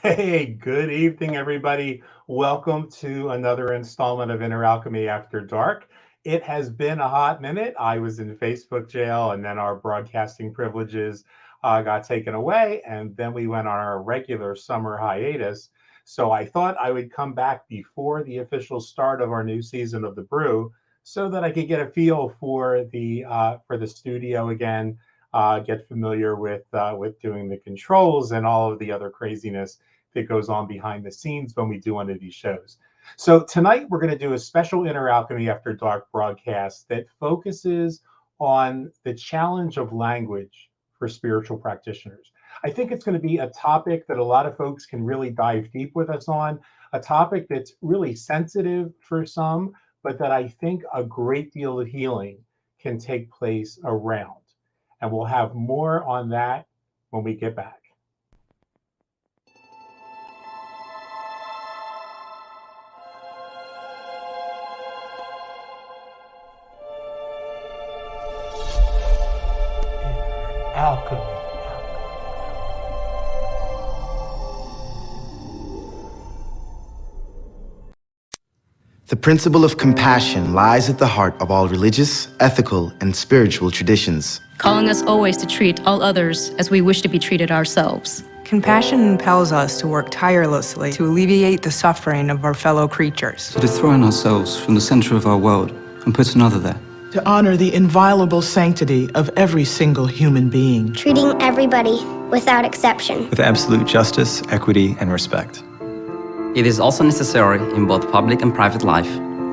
Hey, good evening, everybody. Welcome to another installment of Inner Alchemy After Dark. It has been a hot minute. I was in Facebook jail, and then our broadcasting privileges got taken away, and then we went on our regular summer hiatus. So I thought I would come back before the official start of our new season of The Brew, so that I could get a feel for the studio again, get familiar with doing the controls and all of the other craziness that goes on behind the scenes when we do one of these shows. So tonight we're going to do a special Inner Alchemy After Dark broadcast that focuses on the challenge of language for spiritual practitioners. I think it's going to be a topic that a lot of folks can really dive deep with us on, a topic that's really sensitive for some, but that I think a great deal of healing can take place around. And we'll have more on that when we get back. Alchemy. The principle of compassion lies at the heart of all religious, ethical, and spiritual traditions. Calling us always to treat all others as we wish to be treated ourselves. Compassion impels us to work tirelessly to alleviate the suffering of our fellow creatures. To dethrone ourselves from the center of our world and put another there. To honor the inviolable sanctity of every single human being. Treating everybody without exception. With absolute justice, equity, and respect. It is also necessary in both public and private life.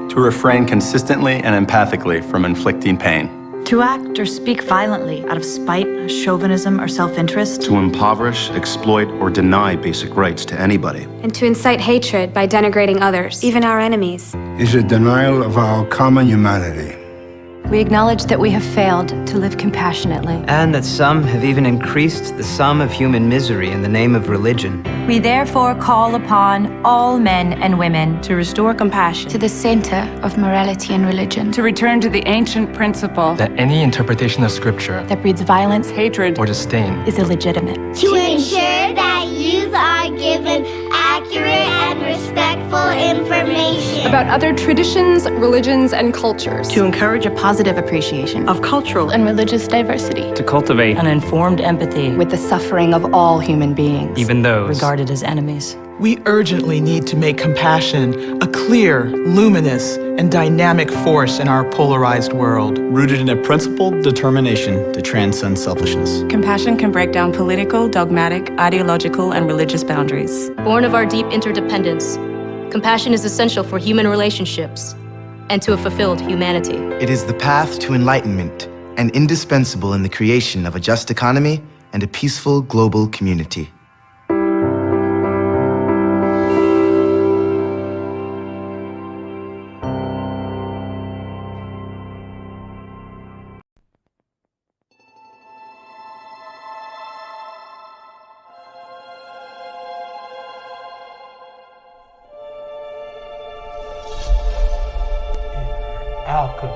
To refrain consistently and empathically from inflicting pain. To act or speak violently out of spite, chauvinism, or self-interest. To impoverish, exploit, or deny basic rights to anybody. And to incite hatred by denigrating others, even our enemies. Is a denial of our common humanity. We acknowledge that we have failed to live compassionately. And that some have even increased the sum of human misery in the name of religion. We therefore call upon all men and women to restore compassion to the center of morality and religion. To return to the ancient principle that any interpretation of scripture that breeds violence, hatred, or disdain is illegitimate. To ensure that youth are given accurate and respectful information about other traditions, religions, and cultures. To encourage a positive appreciation of cultural and religious diversity. To cultivate an informed empathy with the suffering of all human beings, even those regarded as enemies. We urgently need to make compassion a clear, luminous, and dynamic force in our polarized world. Rooted in a principled determination to transcend selfishness. Compassion can break down political, dogmatic, ideological, and religious boundaries. Born of our deep interdependence, compassion is essential for human relationships and to a fulfilled humanity. It is the path to enlightenment and indispensable in the creation of a just economy and a peaceful global community. Alchemy.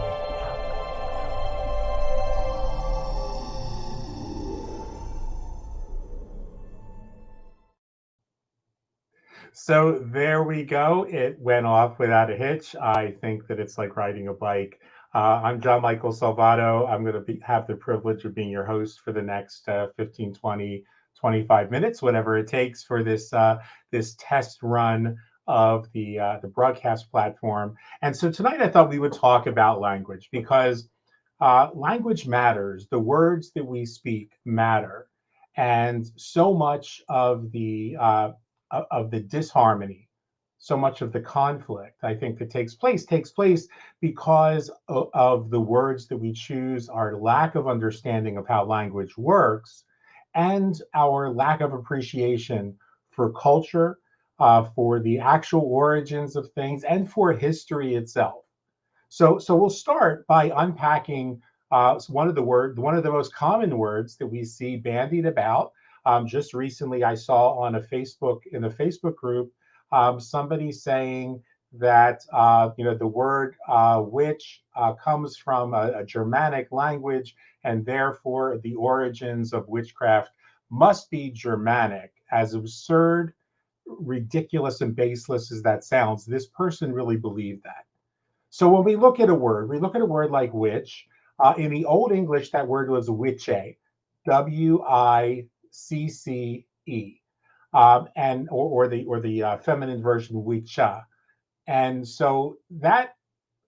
So there we go. It went off without a hitch. I think that it's like riding a bike. I'm John Michael Salvato. I'm going to have the privilege of being your host for the next 15, 20, 25 minutes, whatever it takes for this test run of the broadcast platform. And so tonight I thought we would talk about language because language matters. The words that we speak matter, and so much of the disharmony, so much of the conflict, I think, that takes place because of the words that we choose, our lack of understanding of how language works, and our lack of appreciation for culture, for the actual origins of things, and for history itself. So we'll start by unpacking one of the most common words that we see bandied about. Just recently, I saw in a Facebook group, somebody saying that the word witch comes from a Germanic language, and therefore the origins of witchcraft must be Germanic. As absurd ridiculous and baseless as that sounds, this person really believed that. So when we look at a word like witch. In the Old English, that word was witche, Wicce, and or the feminine version witcha. And so that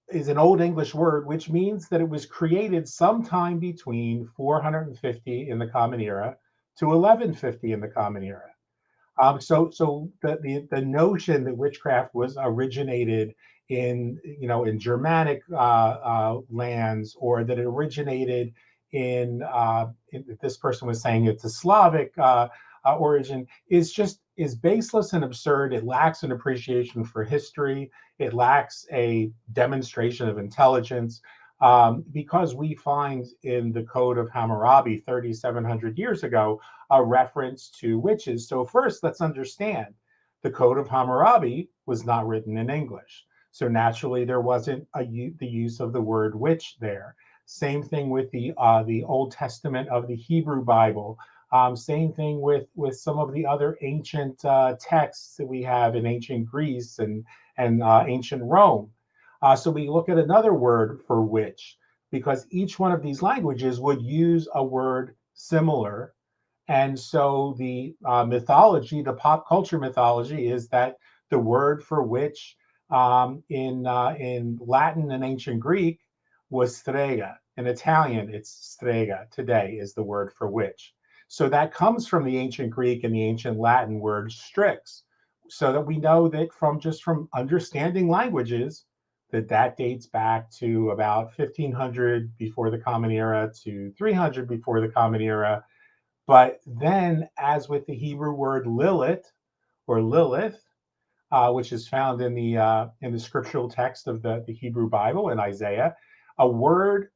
is an Old English word, which means that it was created sometime between 450 in the Common Era to 1150 in the Common Era. So the notion that witchcraft was originated in Germanic lands, or that it originated this person was saying it's a Slavic origin, is baseless and absurd. It lacks an appreciation for history. It lacks a demonstration of intelligence. Because we find in the Code of Hammurabi 3,700 years ago a reference to witches. So first, let's understand the Code of Hammurabi was not written in English. So naturally, there wasn't the use of the word witch there. Same thing with the Old Testament of the Hebrew Bible. Same thing with some of the other ancient texts that we have in ancient Greece and ancient Rome. So we look at another word for witch, because each one of these languages would use a word similar. And so the mythology, the pop culture mythology, is that the word for witch in Latin and ancient Greek was strega. In Italian, it's strega. Today is the word for witch. So that comes from the ancient Greek and the ancient Latin word strix. So that we know that from understanding languages, that dates back to about 1500 before the Common Era to 300 before the Common Era. But then, as with the Hebrew word Lilith or Lilith, which is found in the scriptural text of the Hebrew Bible in Isaiah, a word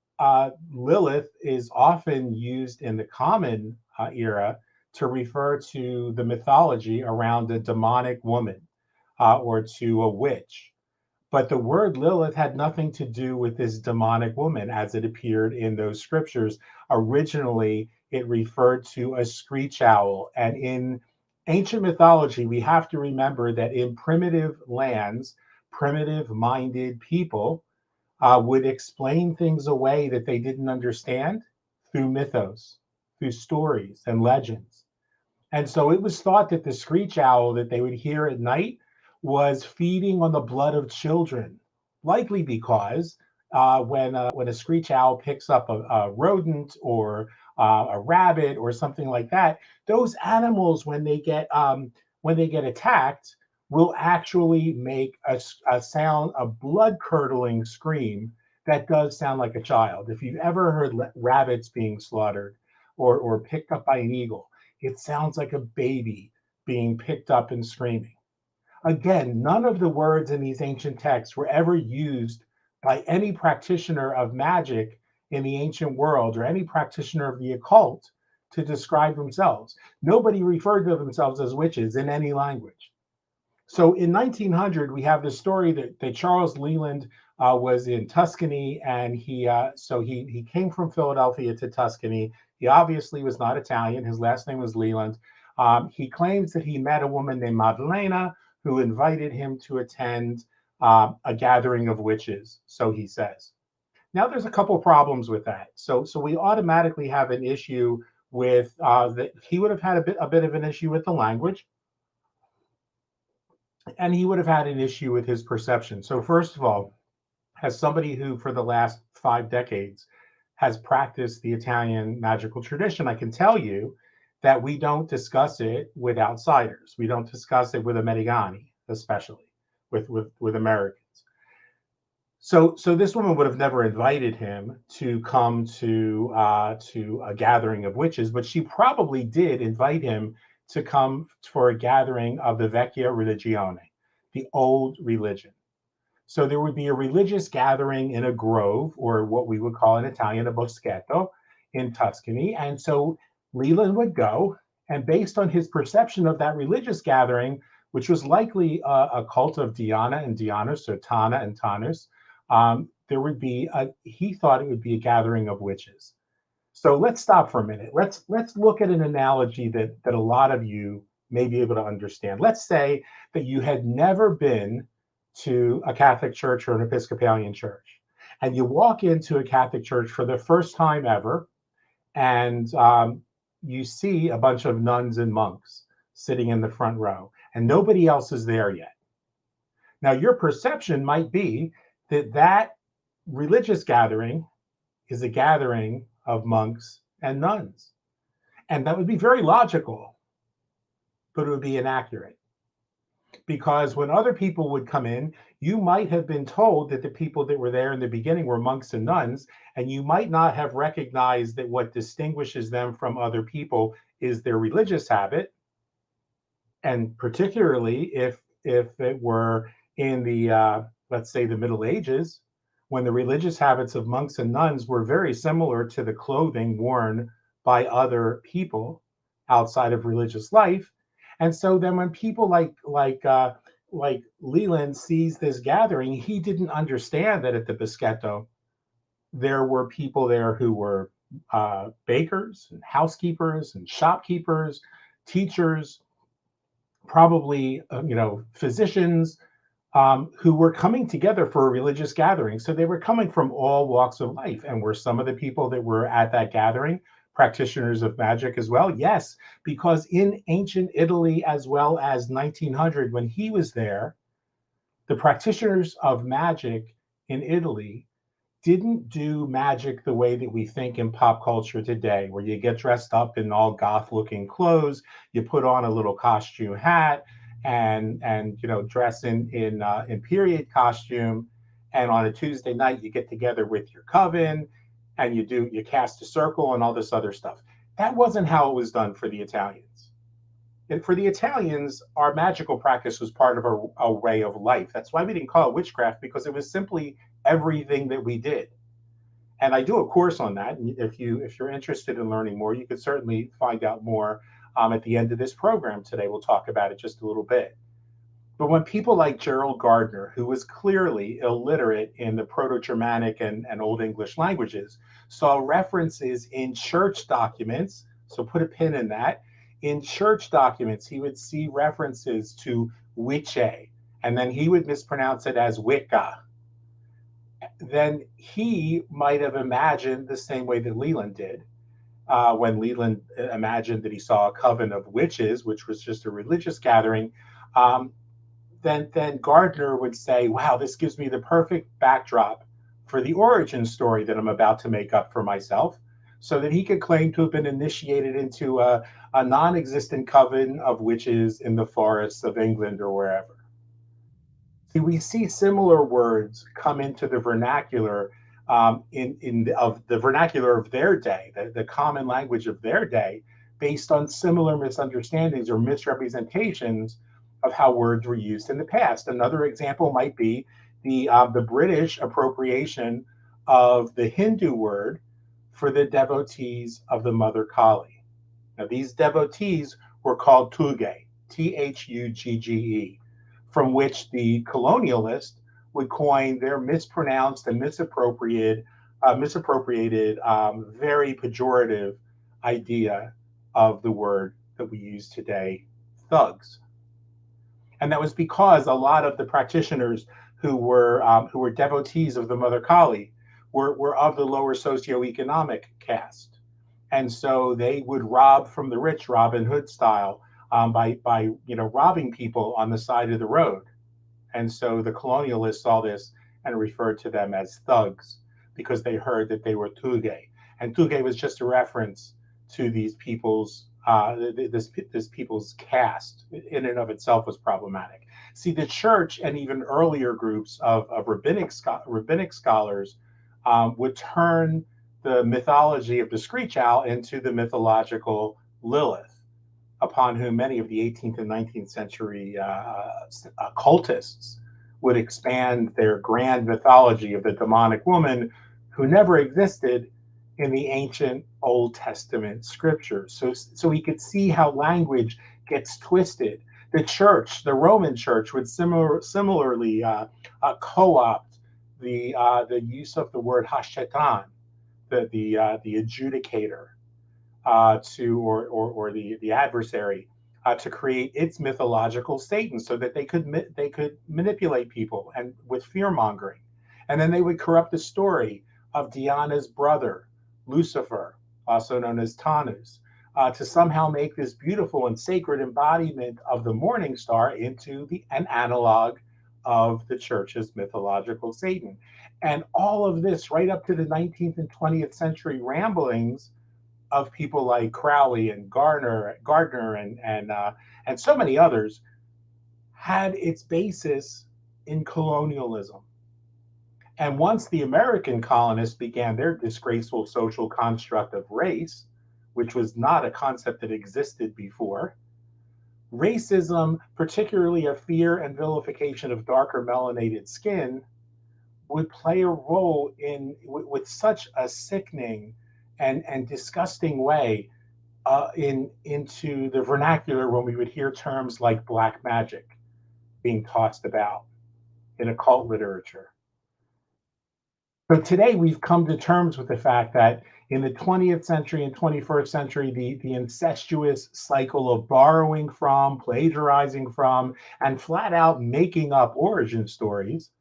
Lilith is often used in the Common Era to refer to the mythology around a demonic woman or to a witch. But the word Lilith had nothing to do with this demonic woman as it appeared in those scriptures. Originally, it referred to a screech owl. And in ancient mythology, we have to remember that in primitive lands, primitive-minded people would explain things away that they didn't understand through mythos, through stories and legends. And so it was thought that the screech owl that they would hear at night was feeding on the blood of children, likely because when a screech owl picks up a rodent or a rabbit or something like that, those animals, when they get attacked, will actually make a sound, a blood-curdling scream that does sound like a child. If you've ever heard rabbits being slaughtered or picked up by an eagle, it sounds like a baby being picked up and screaming. Again, none of the words in these ancient texts were ever used by any practitioner of magic in the ancient world or any practitioner of the occult to describe themselves. Nobody referred to themselves as witches in any language. So in 1900, we have the story that Charles Leland was in Tuscany, and he came from Philadelphia to Tuscany. He obviously was not Italian. His last name was Leland. He claims that he met a woman named Maddalena who invited him to attend a gathering of witches, so he says. Now, there's a couple problems with that. So we automatically have an issue with that. He would have had a bit of an issue with the language, and he would have had an issue with his perception. So first of all, as somebody who for the last 5 decades has practiced the Italian magical tradition, I can tell you that we don't discuss it with outsiders. We don't discuss it with Americani, especially with Americans. So this woman would have never invited him to come to a gathering of witches, but she probably did invite him to come for a gathering of the Vecchia Religione, the old religion. So there would be a religious gathering in a grove, or what we would call in Italian a boschetto, in Tuscany. And so Leland would go, and based on his perception of that religious gathering, which was likely a cult of Diana and Dianus, so Tana and Tanus, there would be he thought it would be a gathering of witches. So let's stop for a minute. Let's look at an analogy that a lot of you may be able to understand. Let's say that you had never been to a Catholic church or an Episcopalian church, and you walk into a Catholic church for the first time ever, and you see a bunch of nuns and monks sitting in the front row, and nobody else is there yet. Now, your perception might be that that religious gathering is a gathering of monks and nuns. And that would be very logical, but it would be inaccurate. Because when other people would come in, you might have been told that the people that were there in the beginning were monks and nuns, and you might not have recognized that what distinguishes them from other people is their religious habit. And particularly if it were in the, let's say, the Middle Ages, when the religious habits of monks and nuns were very similar to the clothing worn by other people outside of religious life. And so then when people like Leland sees this gathering, he didn't understand that at the Bisketto there were people there who were bakers and housekeepers and shopkeepers, teachers, probably physicians, who were coming together for a religious gathering. So they were coming from all walks of life. And were some of the people that were at that gathering practitioners of magic as well? Yes, because in ancient Italy, as well as 1900, when he was there, the practitioners of magic in Italy didn't do magic the way that we think in pop culture today, where you get dressed up in all goth looking clothes, you put on a little costume hat, and dress in period costume, and on a Tuesday night you get together with your coven, and you cast a circle and all this other stuff. That wasn't how it was done for the Italians. And for the Italians, our magical practice was part of a way of life. That's why we didn't call it witchcraft, because it was simply everything that we did. And I do a course on that. And if you're interested in learning more, you could certainly find out more at the end of this program today. We'll talk about it just a little bit. But when people like Gerald Gardner, who was clearly illiterate in the Proto-Germanic and Old English languages, saw references in church documents, so put a pin in that, in church documents, he would see references to witche, and then he would mispronounce it as Wicca. Then he might have imagined the same way that Leland did, when Leland imagined that he saw a coven of witches, which was just a religious gathering. Then Gardner would say, wow, this gives me the perfect backdrop for the origin story that I'm about to make up for myself, so that he could claim to have been initiated into a non-existent coven of witches in the forests of England or wherever. See, we see similar words come into the vernacular of the vernacular of their day, the common language of their day, based on similar misunderstandings or misrepresentations of how words were used in the past. Another example might be the British appropriation of the Hindu word for the devotees of the Mother Kali. Now, these devotees were called Thuge, Thuggge, from which the colonialist would coin their mispronounced and misappropriated, very pejorative idea of the word that we use today, thugs. And that was because a lot of the practitioners who were devotees of the Mother Kali were of the lower socioeconomic caste. And so they would rob from the rich, Robin Hood style, by robbing people on the side of the road. And so the colonialists saw this and referred to them as thugs, because they heard that they were Thuge. And Thuge was just a reference to these people's this people's caste. In and of itself was problematic. See, the church and even earlier groups of rabbinic scholars would turn the mythology of the Screech Owl into the mythological Lilith, upon whom many of the 18th and 19th century occultists would expand their grand mythology of the demonic woman who never existed in the ancient Old Testament scriptures. So we could see how language gets twisted. The church, the Roman church, would similarly co-opt the use of the word hashetan, the adjudicator, or the adversary, to create its mythological Satan, so that they could manipulate people and with fear mongering, and then they would corrupt the story of Diana's brother, Lucifer, also known as Tammuz, to somehow make this beautiful and sacred embodiment of the morning star into an analog of the church's mythological Satan. And all of this right up to the 19th and 20th century ramblings of people like Crowley and Gardner and so many others had its basis in colonialism. And once the American colonists began their disgraceful social construct of race, which was not a concept that existed before, racism, particularly a fear and vilification of darker melanated skin, would play a role with such a sickening and disgusting way into the vernacular, when we would hear terms like black magic being tossed about in occult literature. So today we've come to terms with the fact that in the 20th century and 21st century, the incestuous cycle of borrowing from, plagiarizing from, and flat out making up origin stories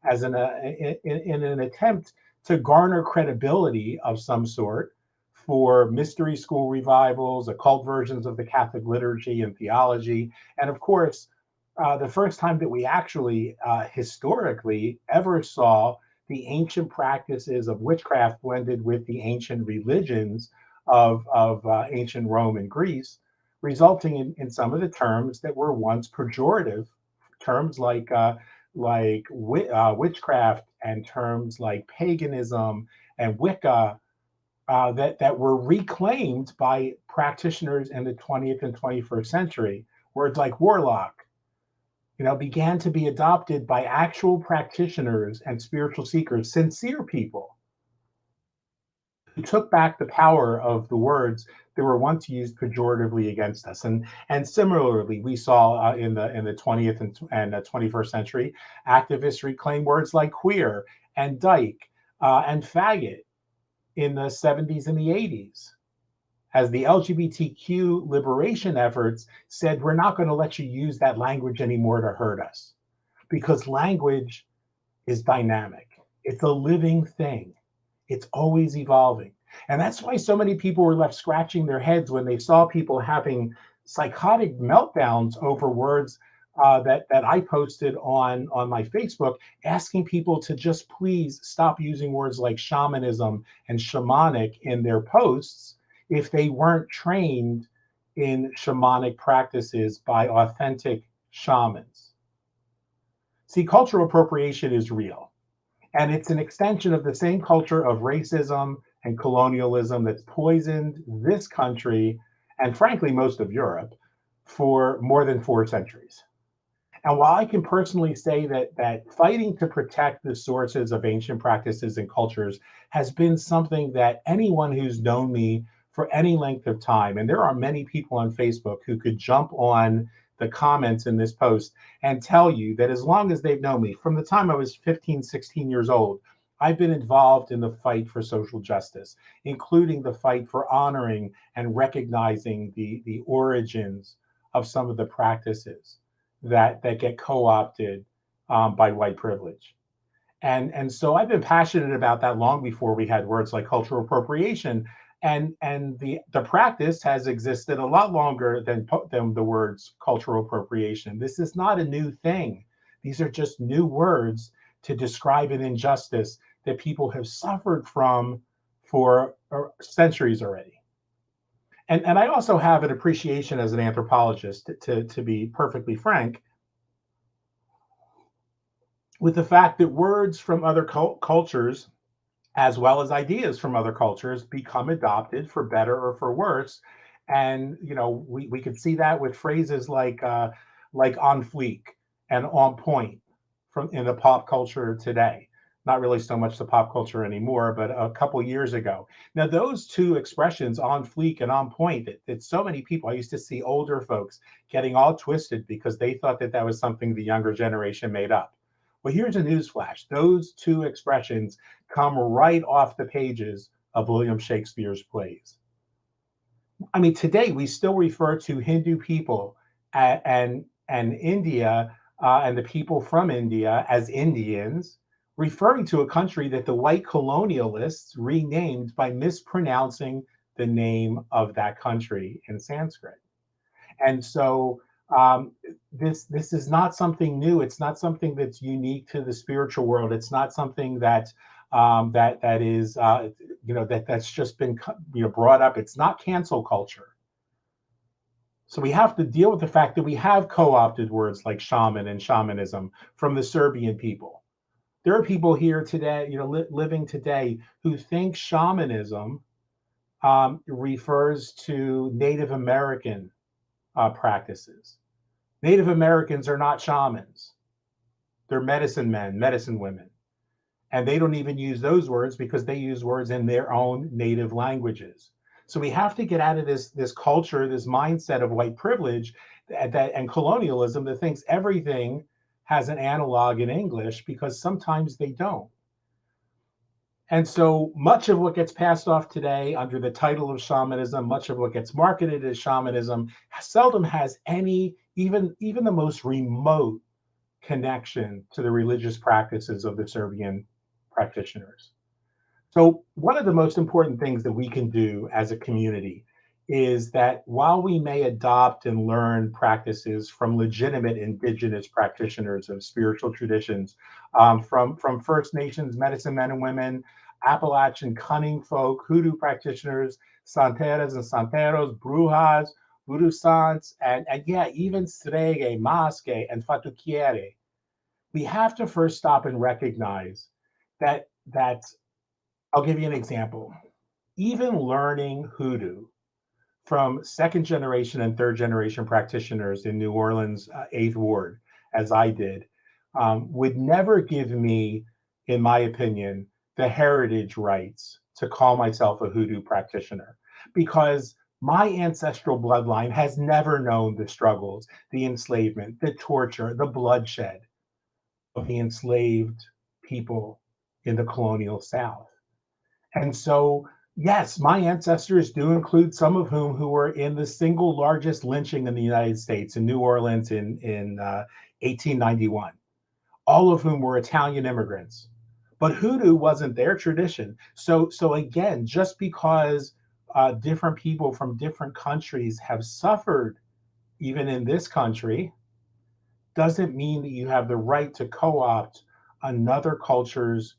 as in an attempt to garner credibility of some sort for mystery school revivals, occult versions of the Catholic liturgy and theology, and of course, the first time that we actually historically ever saw the ancient practices of witchcraft blended with the ancient religions of ancient Rome and Greece, resulting in some of the terms that were once pejorative, terms like witchcraft and terms like paganism and Wicca, that were reclaimed by practitioners in the 20th and 21st century. Words like warlock, began to be adopted by actual practitioners and spiritual seekers, sincere people who took back the power of the words that were once used pejoratively against us. And similarly, we saw in the 20th and 21st century, activists reclaim words like queer and dyke and faggot in the 70s and the 80s. As the LGBTQ liberation efforts said, we're not going to let you use that language anymore to hurt us, because language is dynamic. It's a living thing. It's always evolving. And that's why so many people were left scratching their heads when they saw people having psychotic meltdowns over words that I posted on my Facebook, asking people to just please stop using words like shamanism and shamanic in their posts if they weren't trained in shamanic practices by authentic shamans. See, cultural appropriation is real, and it's an extension of the same culture of racism and colonialism that's poisoned this country, and frankly, most of Europe, for more than 4 centuries. And while I can personally say that fighting to protect the sources of ancient practices and cultures has been something that anyone who's known me for any length of time, and there are many people on Facebook who could jump on the comments in this post and tell you that as long as they've known me, from the time I was 15, 16 years old, I've been involved in the fight for social justice, including the fight for honoring and recognizing the origins of some of the practices that get co-opted by white privilege. And so I've been passionate about that long before we had words like cultural appropriation. And the practice has existed a lot longer than the words cultural appropriation. This is not a new thing. These are just new words to describe an injustice that people have suffered from for centuries already. And I also have an appreciation as an anthropologist, to be perfectly frank, with the fact that words from other cultures, as well as ideas from other cultures, become adopted for better or for worse. And we could see that with phrases like on fleek and on point from in the pop culture today. Not really so much the pop culture anymore, but a couple years ago. Now, those two expressions, on fleek and on point, that so many people, I used to see older folks getting all twisted because they thought that was something the younger generation made up. Well, here's a newsflash. Those two expressions come right off the pages of William Shakespeare's plays. I mean, today we still refer to Hindu people and India and the people from India as Indians, referring to a country that the white colonialists renamed by mispronouncing the name of that country in Sanskrit. And so um, this is not something new. It's not something that's unique to the spiritual world. It's not something that that is that's just been brought up. It's not cancel culture. So we have to deal with the fact that we have co-opted words like shaman and shamanism from the Serbian people. There are people here today, living today, who think shamanism refers to Native American practices. Native Americans are not shamans. They're medicine men, medicine women. And they don't even use those words because they use words in their own native languages. So we have to get out of this culture, this mindset of white privilege and colonialism that thinks everything has an analog in English, because sometimes they don't. And so much of what gets passed off today under the title of shamanism, much of what gets marketed as shamanism, seldom has any, even the most remote connection to the religious practices of the Serbian practitioners. So one of the most important things that we can do as a community is that while we may adopt and learn practices from legitimate indigenous practitioners of spiritual traditions, from First Nations medicine men and women, Appalachian cunning folk, hoodoo practitioners, santeras and santeros, brujas, voodoo sants, and yeah, even strege, masque, and fatuquiere, we have to first stop and recognize that I'll give you an example. Even learning hoodoo from second generation and third generation practitioners in New Orleans, 8th Ward, as I did, would never give me, in my opinion, the heritage rights to call myself a hoodoo practitioner, because my ancestral bloodline has never known the struggles, the enslavement, the torture, the bloodshed of the enslaved people in the colonial South. And so, yes, my ancestors do include some of whom who were in the single largest lynching in the United States in New Orleans in 1891, all of whom were Italian immigrants. But hoodoo wasn't their tradition. So again, just because different people from different countries have suffered, even in this country, doesn't mean that you have the right to co-opt another culture's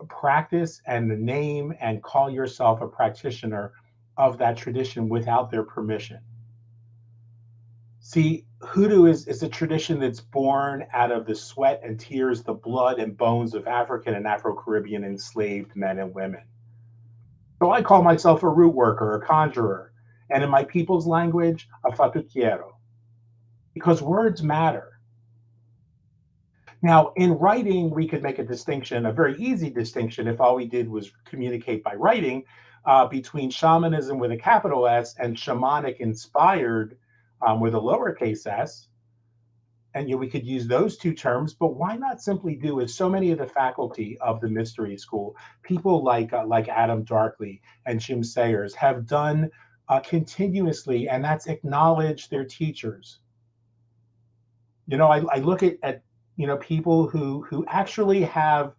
practice and the name and call yourself a practitioner of that tradition without their permission. See, hoodoo is a tradition that's born out of the sweat and tears, the blood and bones of African and Afro-Caribbean enslaved men and women. So I call myself a root worker, a conjurer, and in my people's language, a fatuquiero, because words matter. Now, in writing, we could make a distinction, a very easy distinction, if all we did was communicate by writing, between shamanism with a capital S and shamanic inspired with a lowercase s. And we could use those two terms, but why not simply do as so many of the faculty of the Mystery School, people like Adam Darkley and Jim Sayers have done continuously, and that's acknowledge their teachers. I look at people who actually have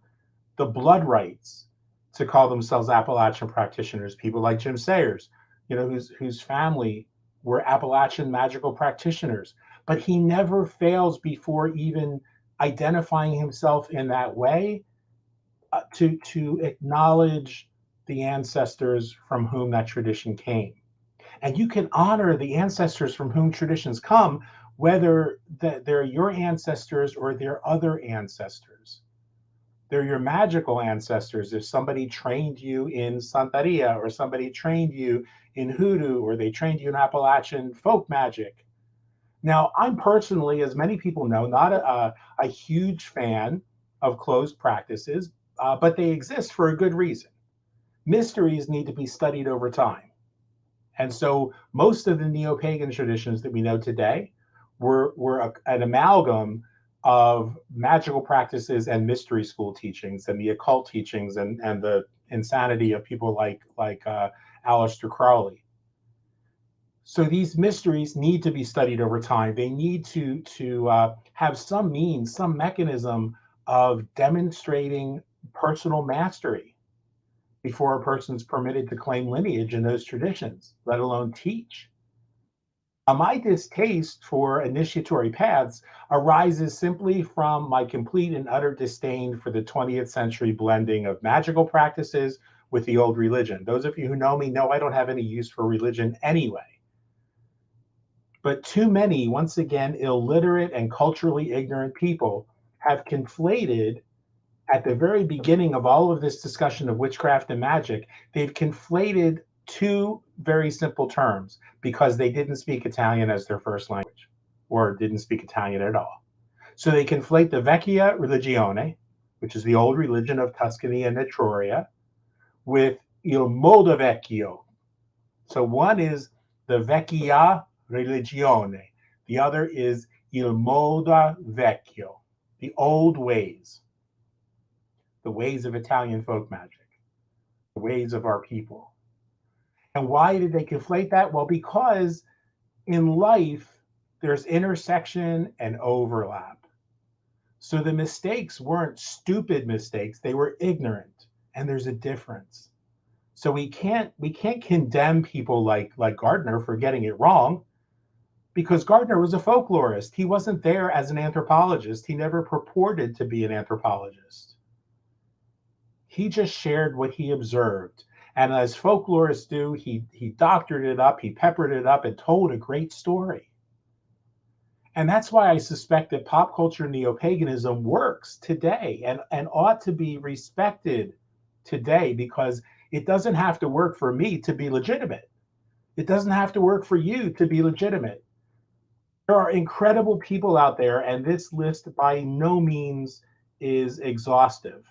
the blood rights to call themselves Appalachian practitioners, people like Jim Sayers, whose family were Appalachian magical practitioners, but he never fails before even identifying himself in that way to acknowledge the ancestors from whom that tradition came. And you can honor the ancestors from whom traditions come, whether they're your ancestors or they're other ancestors. They're your magical ancestors. If somebody trained you in Santeria, or somebody trained you in hoodoo, or they trained you in Appalachian folk magic. Now, I'm personally, as many people know, not a huge fan of closed practices, but they exist for a good reason. Mysteries need to be studied over time. And so most of the neo-pagan traditions that we know today were an amalgam of magical practices and mystery school teachings and the occult teachings and the insanity of people like Aleister Crowley. So these mysteries need to be studied over time. They need to have some means, some mechanism of demonstrating personal mastery before a person's permitted to claim lineage in those traditions, let alone teach. My distaste for initiatory paths arises simply from my complete and utter disdain for the 20th century blending of magical practices with the old religion. Those of you who know me know I don't have any use for religion anyway. But too many, once again, illiterate and culturally ignorant people have conflated, at the very beginning of all of this discussion of witchcraft and magic, they've conflated two very simple terms because they didn't speak Italian as their first language or didn't speak Italian at all. So they conflate the Vecchia Religione, which is the old religion of Tuscany and Etruria, with Il Modo Vecchio. So one is the Vecchia Religione. The other is Il Modo Vecchio, the old ways, the ways of Italian folk magic, the ways of our people. And why did they conflate that? Well, because in life, there's intersection and overlap. So the mistakes weren't stupid mistakes, they were ignorant, and there's a difference. So we can't condemn people like Gardner for getting it wrong, because Gardner was a folklorist. He wasn't there as an anthropologist. He never purported to be an anthropologist. He just shared what he observed. And as folklorists do, he doctored it up, he peppered it up, and told a great story. And that's why I suspect that pop culture neo-paganism works today and ought to be respected today, because it doesn't have to work for me to be legitimate. It doesn't have to work for you to be legitimate. There are incredible people out there, and this list by no means is exhaustive,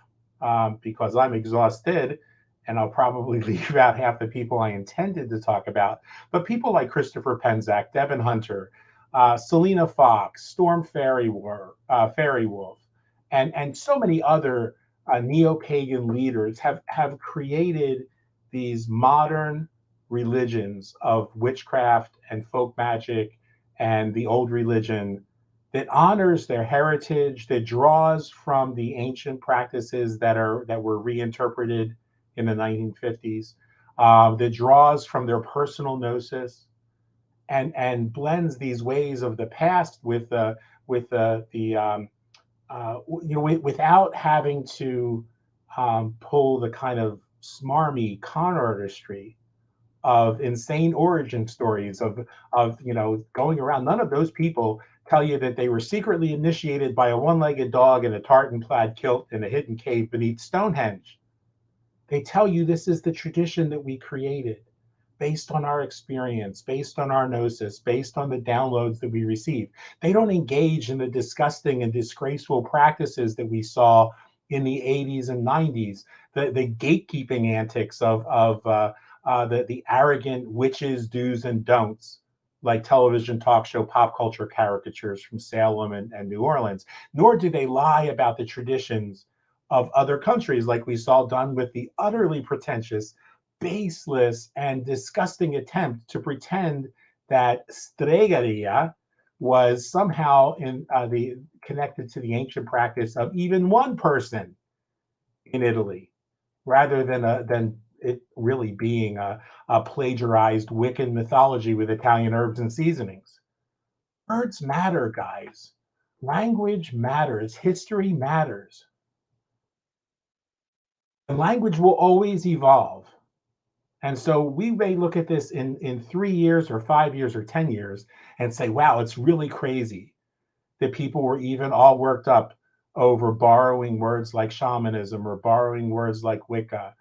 because I'm exhausted, and I'll probably leave out half the people I intended to talk about. But people like Christopher Penczak, Devin Hunter, Selena Fox, Storm Fairy Wolf, and so many other neo-pagan leaders have created these modern religions of witchcraft and folk magic and the old religion that honors their heritage, that draws from the ancient practices that were reinterpreted in the 1950s, that draws from their personal gnosis, and blends these ways of the past with without having to pull the kind of smarmy con artistry of insane origin stories of going around. None of those people tell you that they were secretly initiated by a one-legged dog in a tartan plaid kilt in a hidden cave beneath Stonehenge. They tell you this is the tradition that we created based on our experience, based on our gnosis, based on the downloads that we received. They don't engage in the disgusting and disgraceful practices that we saw in the 80s and 90s, the gatekeeping antics of the arrogant witches, do's and don'ts, like television talk show pop culture caricatures from Salem and New Orleans. Nor do they lie about the traditions of other countries, like we saw done with the utterly pretentious, baseless, and disgusting attempt to pretend that Stregoria was somehow connected to the ancient practice of even one person in Italy, rather than it really being a plagiarized Wiccan mythology with Italian herbs and seasonings. Words matter, guys. Language matters. History matters. And language will always evolve. And so we may look at this in 3 years or 5 years or 10 years and say, wow, it's really crazy that people were even all worked up over borrowing words like shamanism or borrowing words like Wicca.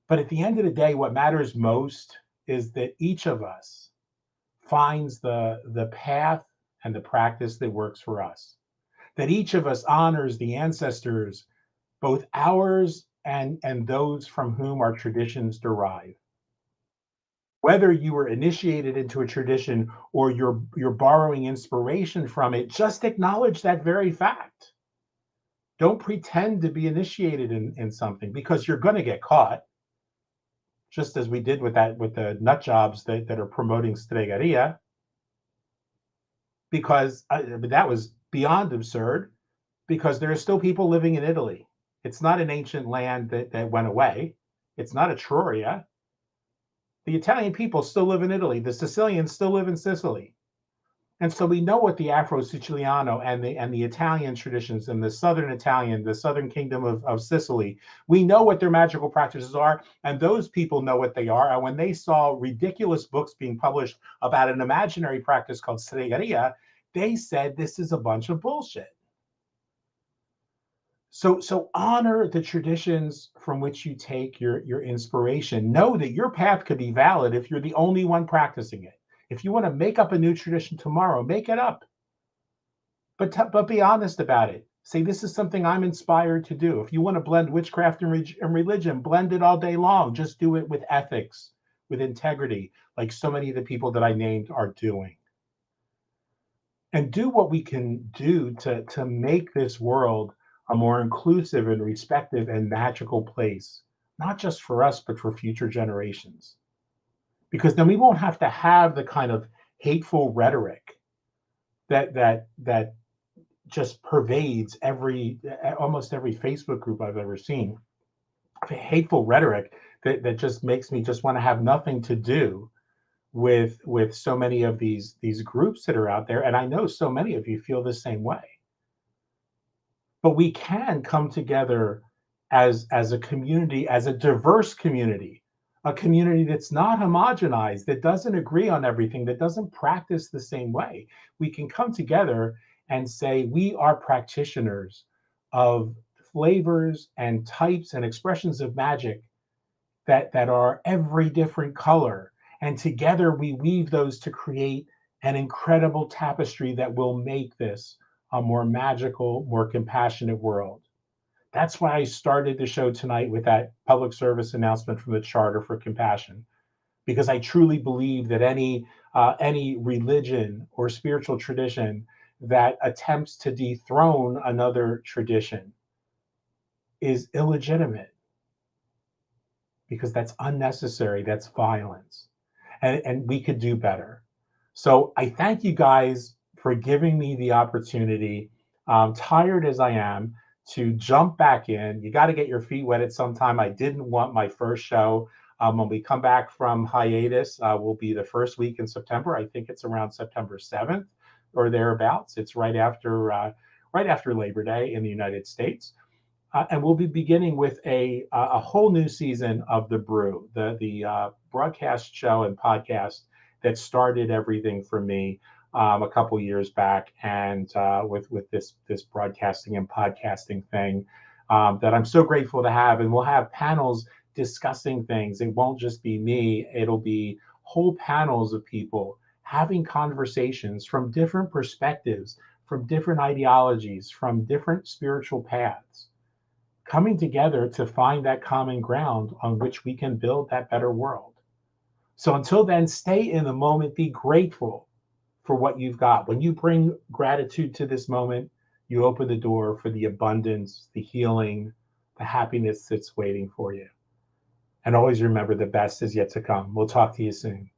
But at the end of the day, what matters most is that each of us finds the path and the practice that works for us. That each of us honors the ancestors, both ours and those from whom our traditions derive. Whether you were initiated into a tradition or you're borrowing inspiration from it, just acknowledge that very fact. Don't pretend to be initiated in something, because you're going to get caught. just as we did with the nut jobs that are promoting Stregaria, because that was beyond absurd, because there are still people living in Italy. It's not an ancient land that went away. It's not Etruria. The Italian people still live in Italy. The Sicilians still live in Sicily. And so we know what the Afro-Siciliano and the Italian traditions and the Southern Italian, the Southern Kingdom of Sicily, we know what their magical practices are, and those people know what they are. And when they saw ridiculous books being published about an imaginary practice called Stregaria, they said this is a bunch of bullshit. So honor the traditions from which you take your inspiration. Know that your path could be valid if you're the only one practicing it. If you want to make up a new tradition tomorrow, make it up. But be honest about it. Say, this is something I'm inspired to do. If you want to blend witchcraft and religion, blend it all day long. Just do it with ethics, with integrity, like so many of the people that I named are doing. And do what we can do to make this world a more inclusive and respectful and magical place, not just for us, but for future generations. Because then we won't have to have the kind of hateful rhetoric that just pervades almost every Facebook group I've ever seen. Hateful rhetoric that just makes me just want to have nothing to do with so many of these groups that are out there. And I know so many of you feel the same way. But we can come together as a community, as a diverse community, a community that's not homogenized, that doesn't agree on everything, that doesn't practice the same way. We can come together and say we are practitioners of flavors and types and expressions of magic that are every different color. And together we weave those to create an incredible tapestry that will make this a more magical, more compassionate world. That's why I started the show tonight with that public service announcement from the Charter for Compassion, because I truly believe that any religion or spiritual tradition that attempts to dethrone another tradition is illegitimate, because that's unnecessary, that's violence, and we could do better. So I thank you guys for giving me the opportunity, tired as I am, to jump back in. You got to get your feet wet at some time. I didn't want my first show. When we come back from hiatus, will be the first week in September. I think it's around September 7th or thereabouts. It's right after Labor Day in the United States. And we'll be beginning with a whole new season of The Brew, the broadcast show and podcast that started everything for me a couple years back, and with this broadcasting and podcasting thing that I'm so grateful to have. And we'll have panels discussing things. It won't just be me. It'll be whole panels of people having conversations from different perspectives, from different ideologies, from different spiritual paths, coming together to find that common ground on which we can build that better world. So until then, stay in the moment, be grateful for what you've got. When you bring gratitude to this moment, you open the door for the abundance, the healing, the happiness that's waiting for you. And always remember, the best is yet to come. We'll talk to you soon.